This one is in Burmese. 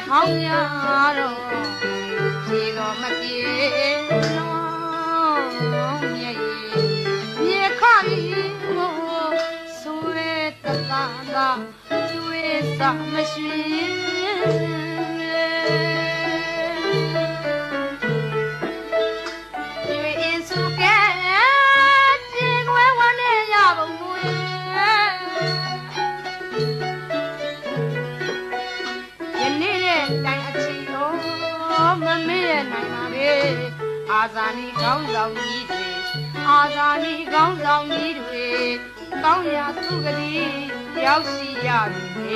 ဟောင်းများတော့ခြေတော်မပြေလုံးမြည်မြေခရီးကိုဆွေတသာသာကျွေးစာမရှိအာဇာနည်ကောင်းဆောင်ကြီးတွေအာဇာနည်ကောင်းဆောင်ကြီးတွေကောင်းရာသူကလေးရောက်ရှိရပြီ